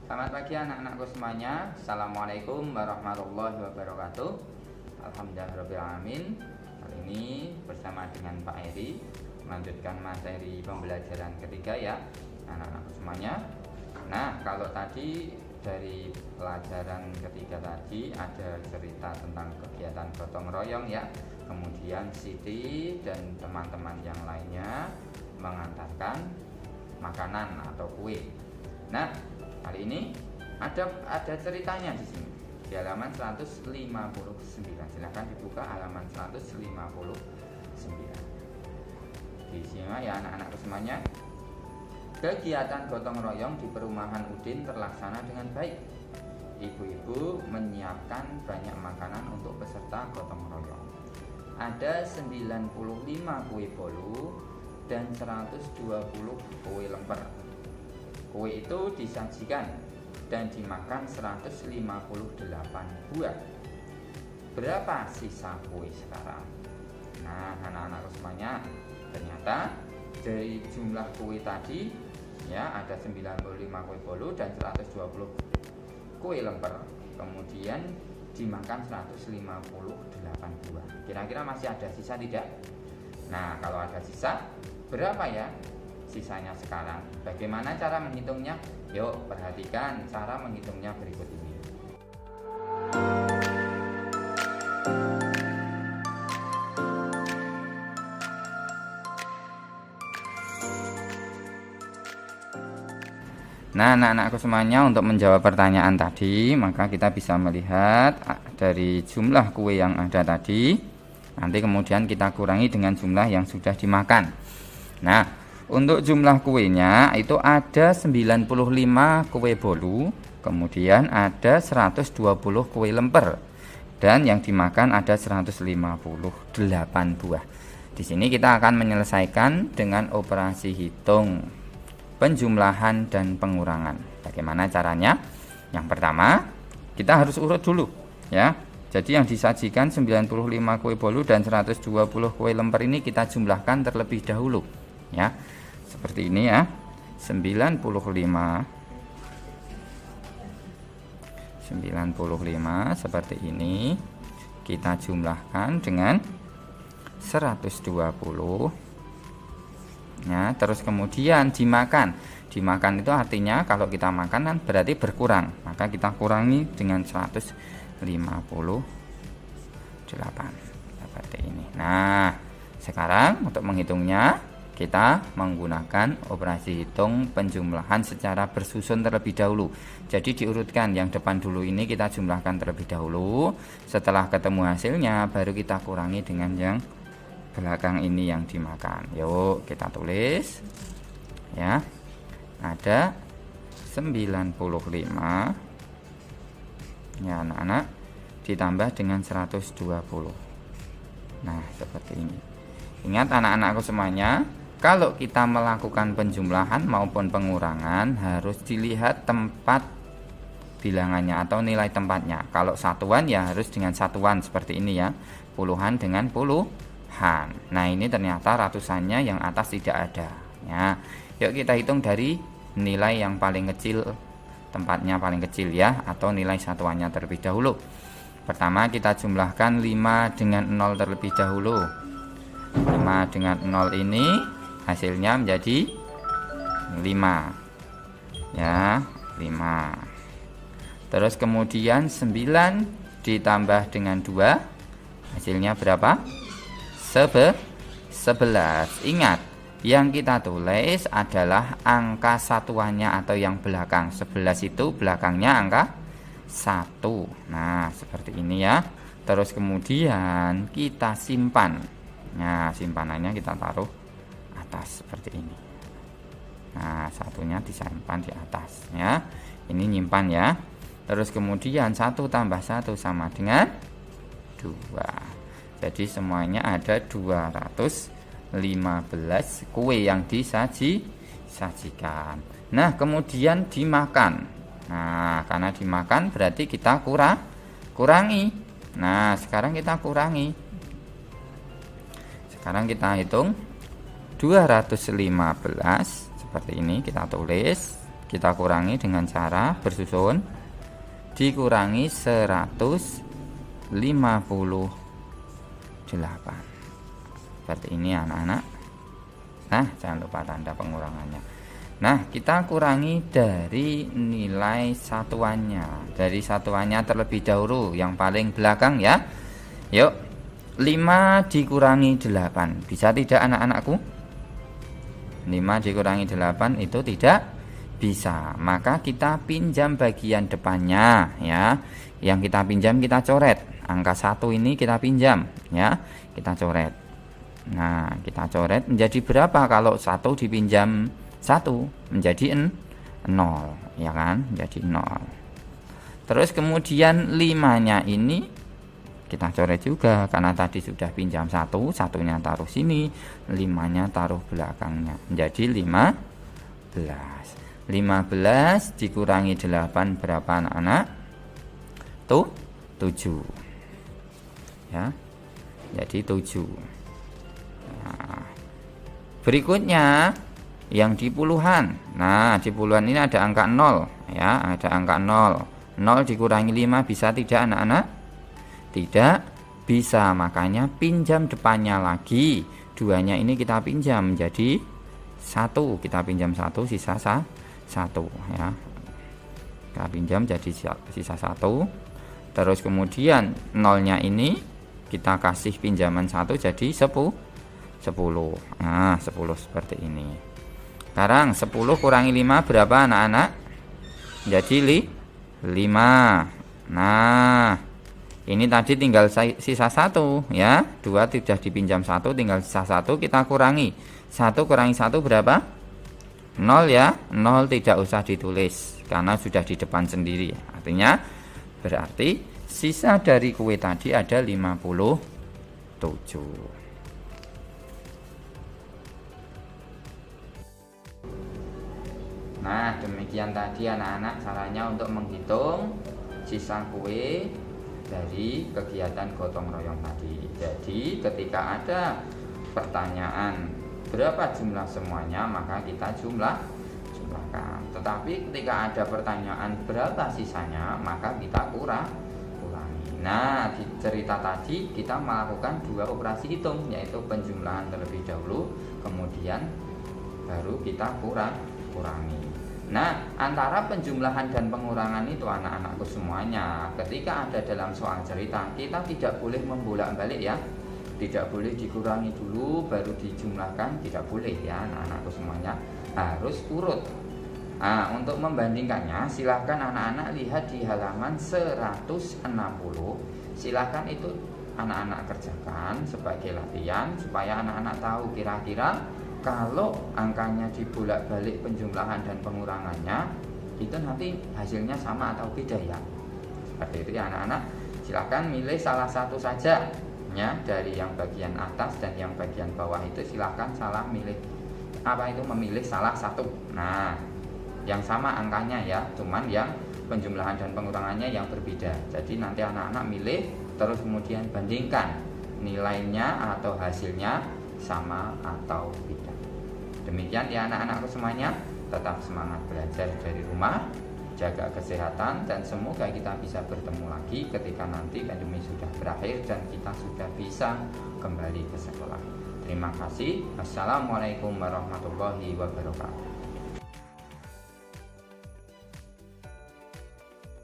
Selamat pagi anak-anakku semuanya. Assalamualaikum warahmatullahi wabarakatuh. Alhamdulillahirrahmanirrahim. Kali ini bersama dengan Pak Eri melanjutkan materi pembelajaran ketiga ya anak-anakku semuanya. Nah, kalau tadi dari pelajaran ketiga tadi ada cerita tentang kegiatan gotong royong ya. Kemudian Siti dan teman-teman yang lainnya mengantarkan makanan atau kue. Nah, kali ini ada ceritanya di sini di halaman 159. Silahkan dibuka halaman 159. Di sini ya anak-anak semuanya. Kegiatan gotong royong di perumahan Udin terlaksana dengan baik. Ibu-ibu menyiapkan banyak makanan untuk peserta gotong royong. Ada 95 kue bolu dan 120 kue lemper. Kue itu disajikan dan dimakan 158 buah. Berapa sisa kue sekarang? Nah, anak-anak semuanya, ternyata dari jumlah kue tadi ya ada 95 kue bolu dan 120 kue lemper. Kemudian dimakan 158 buah. Kira-kira masih ada sisa tidak? Nah, kalau ada sisa, berapa ya sisanya sekarang? Bagaimana cara menghitungnya? Yuk perhatikan cara menghitungnya berikut ini. Nah, anak-anakku semuanya, untuk menjawab pertanyaan tadi, maka kita bisa melihat dari jumlah kue yang ada tadi, nanti kemudian kita kurangi dengan jumlah yang sudah dimakan. Nah, untuk jumlah kuenya itu ada 95 kue bolu, kemudian ada 120 kue lemper, dan yang dimakan ada 158 buah. Di sini kita akan menyelesaikan dengan operasi hitung penjumlahan dan pengurangan. Bagaimana caranya? Yang pertama, kita harus urut dulu ya. Jadi yang disajikan 95 kue bolu dan 120 kue lemper ini kita jumlahkan terlebih dahulu ya. Seperti ini ya. 95 seperti ini kita jumlahkan dengan 120 ya, terus kemudian dimakan itu artinya kalau kita makan kan berarti berkurang, maka kita kurangi dengan 158 seperti ini. Nah, sekarang untuk menghitungnya kita menggunakan operasi hitung penjumlahan secara bersusun terlebih dahulu. Jadi diurutkan, yang depan dulu ini kita jumlahkan terlebih dahulu, setelah ketemu hasilnya baru kita kurangi dengan yang belakang ini yang dimakan. Yuk kita tulis ya. Ada 95 ya anak-anak, ditambah dengan 120. Nah, seperti ini. Ingat anak-anakku semuanya, kalau kita melakukan penjumlahan maupun pengurangan harus dilihat tempat bilangannya atau nilai tempatnya. Kalau satuan ya harus dengan satuan seperti ini ya. Puluhan dengan puluhan. Nah, ini ternyata ratusannya yang atas tidak ada ya. Yuk kita hitung dari nilai yang paling kecil, tempatnya paling kecil ya, atau nilai satuannya terlebih dahulu. Pertama kita jumlahkan 5 dengan 0 terlebih dahulu. 5 dengan 0 ini hasilnya menjadi 5 ya, 5. Terus kemudian 9 ditambah dengan 2 hasilnya berapa? 11. Ingat, yang kita tulis adalah angka satuannya atau yang belakang. 11 itu belakangnya angka 1. Nah, seperti ini ya. Terus kemudian kita simpan. Nah, simpanannya kita taruh atas seperti ini. Nah, satunya disimpan di atas ya. Ini nyimpan ya. Terus kemudian 1 tambah 1 sama dengan 2. Jadi semuanya ada 215 kue yang disajikan. Nah, kemudian dimakan. Nah, karena dimakan berarti kita kurangi. Nah, sekarang kita kurangi. Sekarang kita hitung 215 seperti ini, kita tulis kita kurangi dengan cara bersusun, dikurangi 158. Seperti ini anak-anak. Nah, jangan lupa tanda pengurangannya. Nah, kita kurangi dari nilai satuannya. Dari satuannya terlebih dahulu, yang paling belakang ya. Yuk, 5 dikurangi 8. Bisa tidak anak-anakku? 5 dikurangi 8 itu tidak bisa. Maka kita pinjam bagian depannya ya. Yang kita pinjam kita coret. Angka 1 ini kita pinjam ya. Kita coret. Nah, kita coret menjadi berapa kalau 1 dipinjam 1? Menjadi 0 ya kan? Menjadi 0. Terus kemudian 5-nya ini kita coret juga karena tadi sudah pinjam 1, satunya taruh sini, 5-nya taruh belakangnya. Menjadi 15. 15 dikurangi 8 berapa anak-anak? Tuh 7. Ya. Jadi 7. Nah, berikutnya yang di puluhan. Nah, di puluhan ini ada angka 0 ya, ada angka 0. 0 dikurangi 5 bisa tidak anak-anak? Tidak bisa, makanya pinjam depannya lagi. 2-nya ini kita pinjam menjadi 1. Kita pinjam 1 sisa 1 ya. Kita pinjam jadi sisa 1. Terus kemudian 0-nya ini kita kasih pinjaman 1 jadi 10. Nah, 10 seperti ini. Sekarang 10 kurangi 5 berapa anak-anak? Jadi 5. Nah, ini tadi tinggal sisa 1 ya. 2 tidak dipinjam 1, tinggal sisa 1, kita kurangi. 1 kurangi 1 berapa? 0 ya. 0 tidak usah ditulis karena sudah di depan sendiri. Artinya berarti sisa dari kue tadi ada 57. Nah, demikian tadi anak-anak caranya untuk menghitung sisa kue dari kegiatan gotong royong tadi. Jadi ketika ada pertanyaan berapa jumlah semuanya, maka kita jumlahkan. Tetapi ketika ada pertanyaan berapa sisanya, maka kita kurangi. Nah, di cerita tadi kita melakukan 2 operasi hitung, yaitu penjumlahan terlebih dahulu, kemudian baru kita kurangi. Nah, antara penjumlahan dan pengurangan itu anak-anakku semuanya, ketika ada dalam soal cerita, kita tidak boleh membolak-balik ya. Tidak boleh dikurangi dulu baru dijumlahkan, tidak boleh ya anak-anakku semuanya. Harus urut. Nah, untuk membandingkannya silahkan anak-anak lihat di halaman 160. Silahkan itu anak-anak kerjakan sebagai latihan supaya anak-anak tahu kira-kira kalau angkanya dibolak-balik penjumlahan dan pengurangannya itu nanti hasilnya sama atau beda ya. Seperti itu ya anak-anak. Silahkan milih salah satu saja ya, dari yang bagian atas dan yang bagian bawah itu silahkan memilih salah satu. Nah, yang sama angkanya ya, cuman yang penjumlahan dan pengurangannya yang berbeda. Jadi nanti anak-anak milih terus kemudian bandingkan nilainya atau hasilnya sama atau tidak. Demikian ya anak-anakku semuanya, tetap semangat belajar dari rumah, jaga kesehatan, dan semoga kita bisa bertemu lagi ketika nanti pandemi sudah berakhir dan kita sudah bisa kembali ke sekolah. Terima kasih. Assalamualaikum warahmatullahi wabarakatuh.